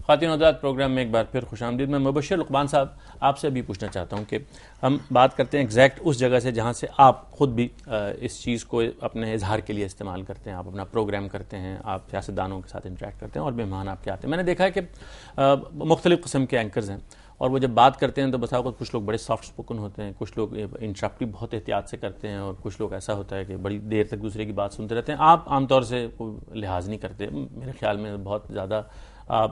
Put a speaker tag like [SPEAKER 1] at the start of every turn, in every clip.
[SPEAKER 1] خواتین و حضرات پروگرام میں ایک بار پھر خوش آمدید. میں مبشر لقمان صاحب آپ سے بھی پوچھنا چاہتا ہوں کہ ہم بات کرتے ہیں ایگزیکٹ اس جگہ سے جہاں سے آپ خود بھی اس چیز کو اپنے اظہار کے لیے استعمال کرتے ہیں. آپ اپنا پروگرام کرتے ہیں, آپ سیاستدانوں کے ساتھ انٹریکٹ کرتے ہیں اور مہمان آپ کے آتے ہیں. میں نے دیکھا ہے کہ مختلف قسم کے اینکرز ہیں اور وہ جب بات کرتے ہیں تو بسا اوقات کچھ لوگ بڑے سافٹ اسپوکن ہوتے ہیں, کچھ لوگ انٹرپٹ بھی بہت احتیاط سے کرتے ہیں اور کچھ لوگ ایسا ہوتا ہے کہ بڑی دیر تک دوسرے کی بات سنتے رہتے ہیں. آپ عام طور سے لحاظ نہیں کرتے, میرے خیال میں بہت زیادہ آپ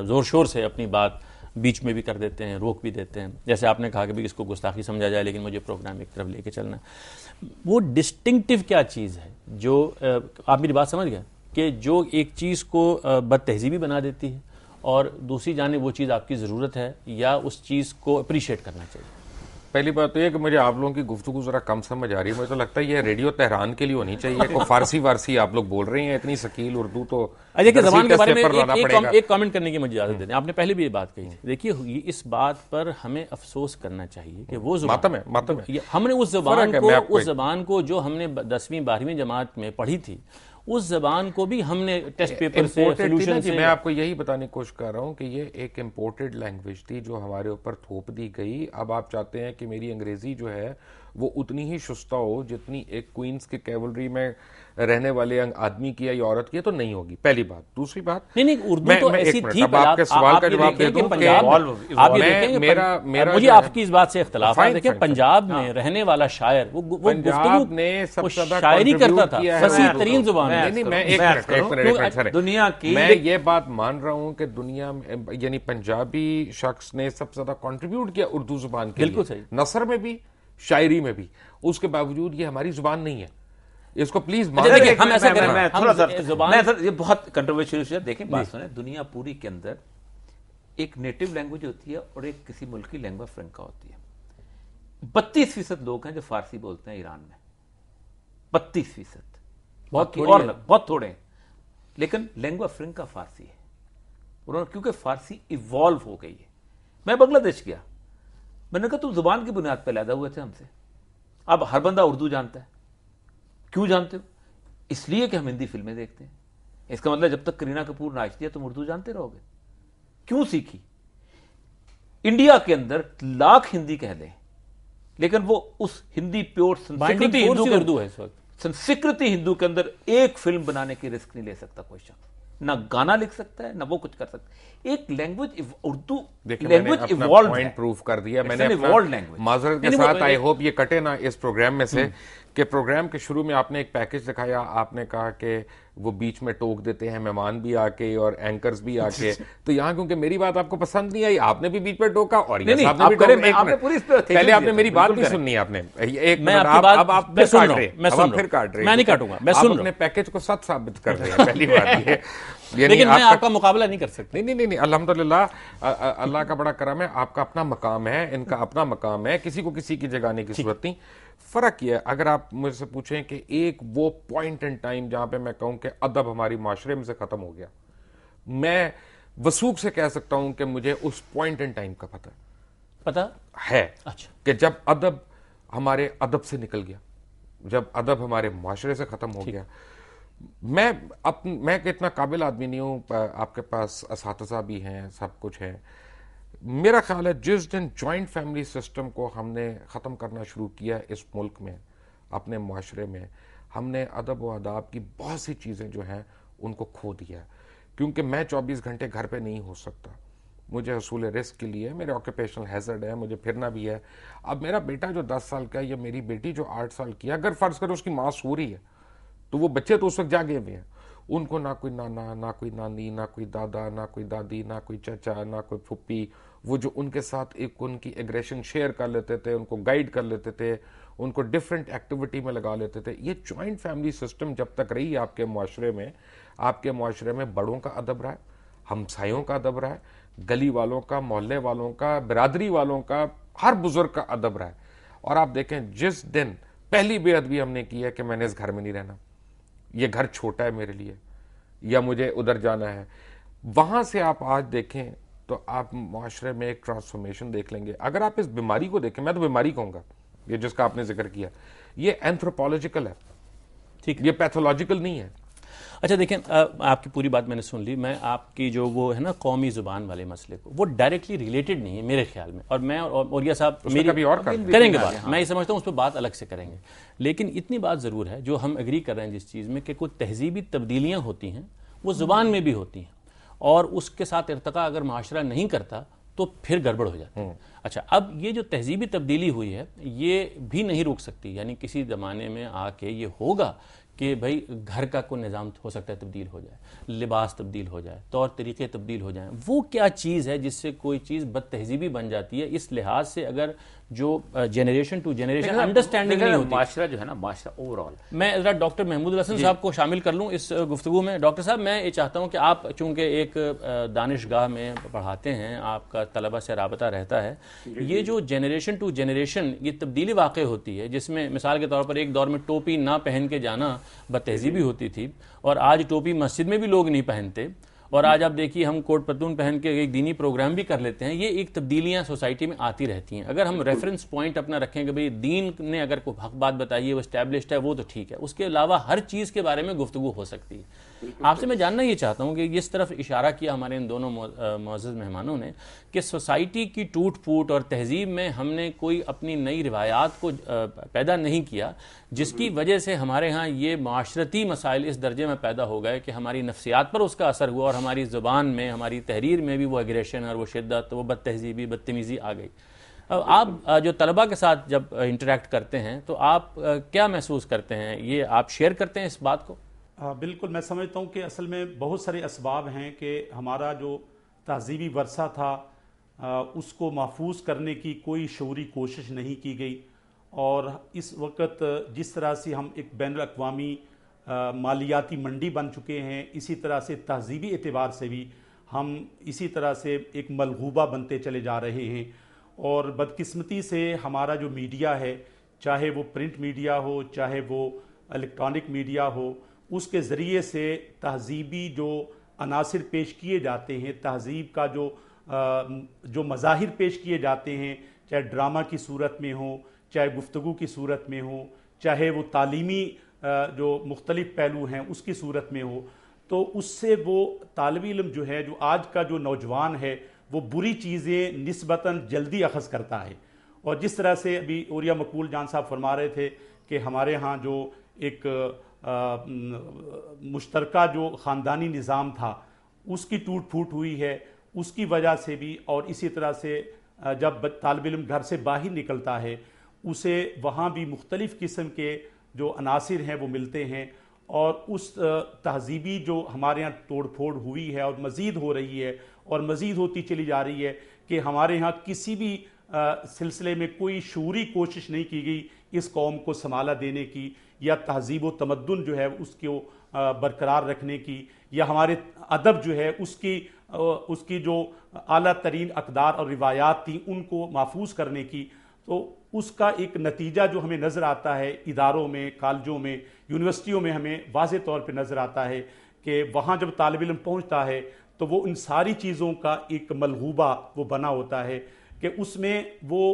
[SPEAKER 1] زور شور سے اپنی بات بیچ میں بھی کر دیتے ہیں, روک بھی دیتے ہیں. جیسے آپ نے کہا کہ بھی اس کو گستاخی سمجھا جائے لیکن مجھے پروگرام ایک طرف لے کے چلنا ہے. وہ ڈسٹنکٹیو کیا چیز ہے جو آپ میری بات سمجھ گئے کہ جو ایک چیز کو بد تہذیبی بنا دیتی ہے اور دوسری جانب وہ چیز آپ کی ضرورت ہے یا اس چیز کو اپریشیٹ کرنا چاہیے؟
[SPEAKER 2] پہلی بات تو یہ کہ مجھے آپ لوگوں کی گفتگو ذرا کم سمجھ آ رہی ہے. مجھے تو لگتا ہے یہ ریڈیو تہران کے لیے ہونی چاہیے. کوئی فارسی آپ لوگ بول رہے ہیں, اتنی ثقیل اردو تو
[SPEAKER 1] کہ زبان کے بارے میں ایک کامنٹ کرنے کی مجھے اجازت دیں. آپ نے پہلے بھی یہ بات کہی تھی. دیکھیے اس بات پر ہمیں افسوس کرنا چاہیے کہ وہ زبان ہم نے اس زبان کو جو ہم نے 10ویں 12ویں جماعت میں پڑھی تھی اس زبان کو بھی ہم نے ٹیسٹ پیپر سے سولوشن سے.
[SPEAKER 2] میں آپ کو یہی بتانے کی کوشش کر رہا ہوں کہ یہ ایک امپورٹڈ لینگویج تھی جو ہمارے اوپر تھوپ دی گئی. اب آپ چاہتے ہیں کہ میری انگریزی جو ہے وہ اتنی ہی شستہ ہو جتنی ایک کوئنز کے کیولری میں رہنے والے آدمی کی یا عورت کی, تو نہیں ہوگی. پہلی بات. دوسری بات,
[SPEAKER 1] نہیں اردو تو ایسی تھی.
[SPEAKER 2] اب آپ کے سوال کا جواب دے دوں کہ
[SPEAKER 1] مجھے آپ کی اس بات سے اختلاف ہے. دیکھیں پنجاب میں رہنے والا شاعر وہ
[SPEAKER 2] پنجاب نے سب سے زیادہ
[SPEAKER 1] شاعری کرتا تھا, فصیح ترین زبان ہے.
[SPEAKER 2] میں یہ بات مان رہا ہوں کہ دنیا میں یعنی پنجابی شخص نے سب سے زیادہ کنٹریبیوٹ کیا اردو زبان کے لیے, نثر میں بھی شاعری میں بھی. اس کے باوجود یہ ہماری زبان نہیں ہے. اس کو پلیز
[SPEAKER 3] ہم ایسا کریں, یہ بہت کنٹروورشل ہے. دیکھیں بات سنیں, دنیا پوری کے اندر ایک نیٹو لینگویج ہوتی ہے اور ایک کسی ملک کی لینگوا فرنکا ہوتی ہے. 32% لوگ ہیں جو فارسی بولتے ہیں ایران میں, 32%, بہت تھوڑے ہیں. لیکن لینگوا فرنکا فارسی ہے. انہوں نے کیونکہ فارسی ایوالو ہو گئی ہے. میں بنگلہ دیش گیا, میں نے کہا تم زبان کی بنیاد پہ علیحدہ ہوئے تھے ہم سے. اب ہر بندہ اردو جانتا ہے. کیوں جانتے ہو؟ اس لیے کہ ہم ہندی فلمیں دیکھتے ہیں. اس کا مطلب جب تک کرینہ کپور ناچتی ہے تم اردو جانتے رہو گے. کیوں سیکھی؟ انڈیا کے اندر لاکھ ہندی کہہ لیں لیکن وہ اس ہندی پیور سنسکرتی ہندو کے اندر ایک فلم بنانے کی رسک نہیں لے سکتا کوئی شخص. نہ گانا لکھ سکتا ہے نہ وہ کچھ کر سکتا ہے. ایک language Urdu language evolved
[SPEAKER 2] point proof کر دیا میں نے معذرت کے ساتھ. آئی ہوپ یہ کٹے نا اس پروگرام میں سے کہ پروگرام کے شروع میں آپ نے ایک پیکج دکھایا. آپ نے کہا کہ وہ بیچ میں ٹوک دیتے ہیں مہمان بھی آ کے اور اینکرز بھی آ کے. تو یہاں کیونکہ میری بات آپ کو پسند نہیں آئی, آپ نے بھی بیچ میں ٹوکا اور پہلے آپ نے میری بات بھی سننی ہے. آپ نے ایک منٹ, اب آپ پھر کاٹ رہے ہیں.
[SPEAKER 1] میں نہیں کاٹوں گا, میں
[SPEAKER 2] آپ اپنے پیکج کو سچ ثابت کر رہے ہیں. پہلی بات یہ
[SPEAKER 1] لیکن میں آپ کا مقابلہ نہیں کر سکتا.
[SPEAKER 2] نہیں, الحمدللہ اللہ کا بڑا کرم ہے. آپ کا اپنا مقام ہے, ان کا اپنا مقام ہے, کسی کو کسی کی جگانے کی ضرورت نہیں. فرق یہ ہے, اگر آپ مجھ سے پوچھیں کہ ایک وہ پوائنٹ ان ٹائم جہاں پہ میں کہوں کہ ادب ہماری معاشرے میں سے ختم ہو گیا, میں وثوق سے کہہ سکتا ہوں کہ مجھے اس پوائنٹ ان ٹائم کا پتہ ہے کہ جب ادب ہمارے ادب سے نکل گیا, جب ادب ہمارے معاشرے سے ختم ہو گیا. میں اتنا قابل آدمی نہیں ہوں, آپ کے پاس اساتذہ بھی ہیں, سب کچھ ہے. میرا خیال ہے جس دن جوائنٹ فیملی سسٹم کو ہم نے ختم کرنا شروع کیا اس ملک میں, اپنے معاشرے میں, ہم نے ادب و آداب کی بہت سی چیزیں جو ہیں ان کو کھو دیا. کیونکہ میں 24 گھنٹے گھر پہ نہیں ہو سکتا, مجھے حصول رزق کے لیے میرے آکوپیشنل ہیزرڈ ہے, مجھے پھرنا بھی ہے. اب میرا بیٹا جو 10 سال کا ہے یا میری بیٹی جو 8 سال کی ہے, اگر فرض کرو اس کی ماں سو رہی ہے تو وہ بچے تو اس وقت جاگے ہوئے ہیں. ان کو نہ کوئی نانا, نہ کوئی نانی, نہ کوئی دادا, نہ کوئی دادی, نہ کوئی چچا, نہ کوئی پھپھی, وہ جو ان کے ساتھ ایک ان کی ایگریشن شیئر کر لیتے تھے, ان کو گائیڈ کر لیتے تھے, ان کو ڈیفرنٹ ایکٹیویٹی میں لگا لیتے تھے. یہ جوائنٹ فیملی سسٹم جب تک رہی آپ کے معاشرے میں بڑوں کا ادب رہا ہے, ہمسایوں کا ادب رہا ہے, گلی والوں کا, محلے والوں کا, برادری والوں کا, ہر بزرگ کا ادب رہا ہے. اور آپ دیکھیں جس دن پہلی بے ادبی ہم نے کی ہے کہ میں نے اس گھر میں نہیں رہنا, یہ گھر چھوٹا ہے میرے لیے, یا مجھے ادھر جانا ہے, وہاں سے آپ آج دیکھیں تو آپ معاشرے میں ایک ٹرانسفارمیشن دیکھ لیں گے. اگر آپ اس بیماری کو دیکھیں, میں تو بیماری کہوں گا, یہ جس کا آپ نے ذکر کیا, یہ اینتھروپولوجیکل ہے, ٹھیک, یہ پیتھولوجیکل نہیں ہے.
[SPEAKER 1] اچھا دیکھیں آپ کی پوری بات میں نے سن لی. میں آپ کی جو وہ ہے نا قومی زبان والے مسئلے کو, وہ ڈائریکٹلی ریلیٹڈ نہیں ہے میرے خیال میں, اور میں اور اوریا صاحب میری
[SPEAKER 2] کبھی اور
[SPEAKER 1] کریں گے بات, میں یہ سمجھتا ہوں اس پہ بات الگ سے کریں گے. لیکن اتنی بات ضرور ہے جو ہم ایگری کر رہے ہیں جس چیز میں کہ کوئی تہذیبی تبدیلیاں ہوتی ہیں وہ زبان میں بھی ہوتی ہیں, اور اس کے ساتھ ارتقاء اگر معاشرہ نہیں کرتا تو پھر گڑبڑ ہو جاتی ہے. اچھا, اب یہ جو تہذیبی تبدیلی ہوئی ہے یہ بھی نہیں روک سکتی, یعنی کسی زمانے میں آ کے یہ ہوگا کہ بھائی گھر کا کوئی نظام ہو سکتا ہے تبدیل ہو جائے, لباس تبدیل ہو جائے, طور طریقے تبدیل ہو جائیں. وہ کیا چیز ہے جس سے کوئی چیز بد تہذیبی بن جاتی ہے؟ اس لحاظ سے اگر جو جنریشن ٹو جنریشن انڈرسٹینڈنگ نہیں ہوتی,
[SPEAKER 3] معاشرہ جو ہے نا, معاشرہ اوور آل.
[SPEAKER 1] میں ذرا ڈاکٹر محمود الحسن صاحب کو شامل کر لوں اس گفتگو میں. ڈاکٹر صاحب, میں یہ چاہتا ہوں کہ آپ چونکہ ایک دانشگاہ میں پڑھاتے ہیں, آپ کا طلبہ سے رابطہ رہتا ہے, یہ جو جنریشن ٹو جنریشن یہ تبدیلی واقع ہوتی ہے جس میں مثال کے طور پر ایک دور میں ٹوپی نہ پہن کے جانا بد تہذیبی ہوتی تھی, اور آج ٹوپی مسجد میں بھی لوگ نہیں پہنتے, اور آج آپ دیکھیے ہم کوٹ پتلون پہن کے ایک دینی پروگرام بھی کر لیتے ہیں. یہ ایک تبدیلیاں سوسائٹی میں آتی رہتی ہیں. اگر ہم ریفرنس پوائنٹ اپنا رکھیں کہ بھئی دین نے اگر کوئی حق بات بتائی ہے, وہ اسٹیبلشڈ ہے, وہ تو ٹھیک ہے, اس کے علاوہ ہر چیز کے بارے میں گفتگو ہو سکتی ہے. آپ سے میں جاننا یہ چاہتا ہوں کہ اس طرف اشارہ کیا ہمارے ان دونوں معزز مہمانوں نے کہ سوسائٹی کی ٹوٹ پھوٹ اور تہذیب میں ہم نے کوئی اپنی نئی روایات کو پیدا نہیں کیا, جس کی وجہ سے ہمارے ہاں یہ معاشرتی مسائل اس درجے میں پیدا ہو گئے کہ ہماری نفسیات پر اس کا اثر ہوا, اور ہماری زبان میں, ہماری تحریر میں بھی وہ ایگریشن اور وہ شدت, وہ بد تہذیبی, بدتمیزی آ گئی. آپ جو طلبہ کے ساتھ جب انٹریکٹ کرتے ہیں تو آپ کیا محسوس کرتے ہیں؟ یہ آپ شیئر کرتے ہیں اس بات کو؟
[SPEAKER 4] بالکل, میں سمجھتا ہوں کہ اصل میں بہت سارے اسباب ہیں کہ ہمارا جو تہذیبی ورثہ تھا اس کو محفوظ کرنے کی کوئی شعوری کوشش نہیں کی گئی, اور اس وقت جس طرح سے ہم ایک بین الاقوامی مالیاتی منڈی بن چکے ہیں, اسی طرح سے تہذیبی اعتبار سے بھی ہم اسی طرح سے ایک ملغوبہ بنتے چلے جا رہے ہیں. اور بدقسمتی سے ہمارا جو میڈیا ہے, چاہے وہ پرنٹ میڈیا ہو چاہے وہ الیکٹرانک میڈیا ہو, اس کے ذریعے سے تہذیبی جو عناصر پیش کیے جاتے ہیں, تہذیب کا جو مظاہر پیش کیے جاتے ہیں, چاہے ڈرامہ کی صورت میں ہو, چاہے گفتگو کی صورت میں ہو, چاہے وہ تعلیمی جو مختلف پہلو ہیں اس کی صورت میں ہو, تو اس سے وہ طالب علم جو ہے, جو آج کا جو نوجوان ہے, وہ بری چیزیں نسبتاً جلدی اخذ کرتا ہے. اور جس طرح سے ابھی اوریا مقبول جان صاحب فرما رہے تھے کہ ہمارے ہاں جو ایک مشترکہ جو خاندانی نظام تھا اس کی ٹوٹ پھوٹ ہوئی ہے, اس کی وجہ سے بھی. اور اسی طرح سے جب طالب علم گھر سے باہر نکلتا ہے اسے وہاں بھی مختلف قسم کے جو عناصر ہیں وہ ملتے ہیں, اور اس تہذیبی جو ہمارے ہاں توڑ پھوڑ ہوئی ہے اور مزید ہو رہی ہے اور مزید ہوتی چلی جا رہی ہے کہ ہمارے ہاں کسی بھی سلسلے میں کوئی شعوری کوشش نہیں کی گئی اس قوم کو سنبھالا دینے کی, یا تہذیب و تمدن جو ہے اس کو برقرار رکھنے کی, یا ہمارے ادب جو ہے اس کی جو اعلیٰ ترین اقدار اور روایات تھیں ان کو محفوظ کرنے کی. تو اس کا ایک نتیجہ جو ہمیں نظر آتا ہے اداروں میں, کالجوں میں, یونیورسٹیوں میں, ہمیں واضح طور پہ نظر آتا ہے کہ وہاں جب طالب علم پہنچتا ہے تو وہ ان ساری چیزوں کا ایک ملغوبہ وہ بنا ہوتا ہے کہ اس میں وہ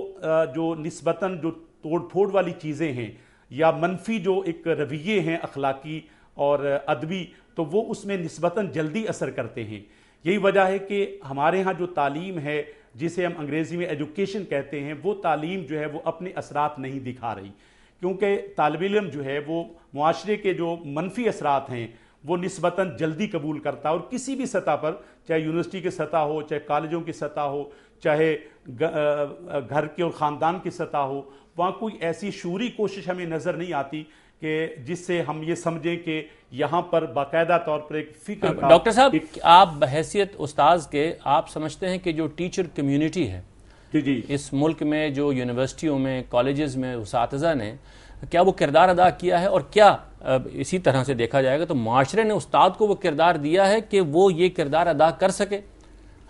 [SPEAKER 4] جو نسبتاً جو توڑ پھوڑ والی چیزیں ہیں یا منفی جو ایک رویے ہیں اخلاقی اور ادبی, تو وہ اس میں نسبتاً جلدی اثر کرتے ہیں. یہی وجہ ہے کہ ہمارے ہاں جو تعلیم ہے, جسے ہم انگریزی میں ایجوکیشن کہتے ہیں, وہ تعلیم جو ہے وہ اپنے اثرات نہیں دکھا رہی, کیونکہ طالب علم جو ہے وہ معاشرے کے جو منفی اثرات ہیں وہ نسبتاً جلدی قبول کرتا ہے. اور کسی بھی سطح پر, چاہے یونیورسٹی کی سطح ہو, چاہے کالجوں کی سطح ہو, چاہے گھر کے اور خاندان کی سطح ہو, وہاں کوئی ایسی شعوری کوشش ہمیں نظر نہیں آتی کہ جس سے ہم یہ سمجھیں کہ یہاں پر باقاعدہ طور پر ایک فکر کا.
[SPEAKER 1] ڈاکٹر صاحب, آپ بحیثیت استاذ کے آپ سمجھتے ہیں کہ جو ٹیچر کمیونٹی ہے
[SPEAKER 4] جی
[SPEAKER 1] اس ملک میں, جو یونیورسٹیوں میں, کالجز میں اساتذہ نے, کیا وہ کردار ادا کیا ہے؟ اور کیا اسی طرح سے دیکھا جائے گا تو معاشرے نے استاد کو وہ کردار دیا ہے کہ وہ یہ کردار ادا کر سکے؟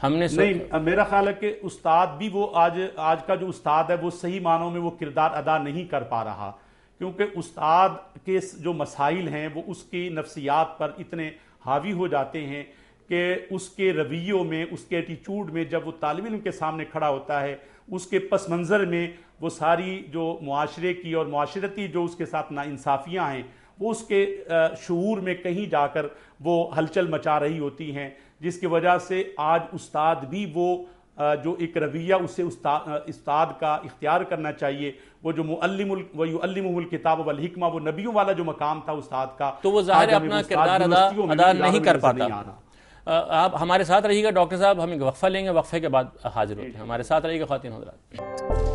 [SPEAKER 1] ہم نے
[SPEAKER 4] نہیں, میرا خیال ہے کہ استاد بھی وہ آج کا جو استاد ہے وہ صحیح معنوں میں وہ کردار ادا نہیں کر پا رہا, کیونکہ استاد کے جو مسائل ہیں وہ اس کی نفسیات پر اتنے حاوی ہو جاتے ہیں کہ اس کے رویوں میں, اس کے ایٹیچیوڈ میں, جب وہ طالب علم کے سامنے کھڑا ہوتا ہے اس کے پس منظر میں وہ ساری جو معاشرے کی اور معاشرتی جو اس کے ساتھ ناانصافیاں ہیں وہ اس کے شعور میں کہیں جا کر وہ ہلچل مچا رہی ہوتی ہیں، جس کی وجہ سے آج استاد بھی وہ جو ایک رویہ اسے استاد کا اختیار کرنا چاہیے، وہ جو وَيُعَلِّمُهُ الْكِتَابَ وَالْحِکْمَہ، وہ نبیوں والا جو مقام تھا استاد کا،
[SPEAKER 1] تو وہ ظاہر اپنا کردار ادا نہیں کر پاتا۔ آپ ہمارے ساتھ رہیے گا ڈاکٹر صاحب، ہم ایک وقفہ لیں گے، وقفے کے بعد حاضر ہوتے ہیں۔ ہمارے ساتھ رہیے گا خواتین حضرات۔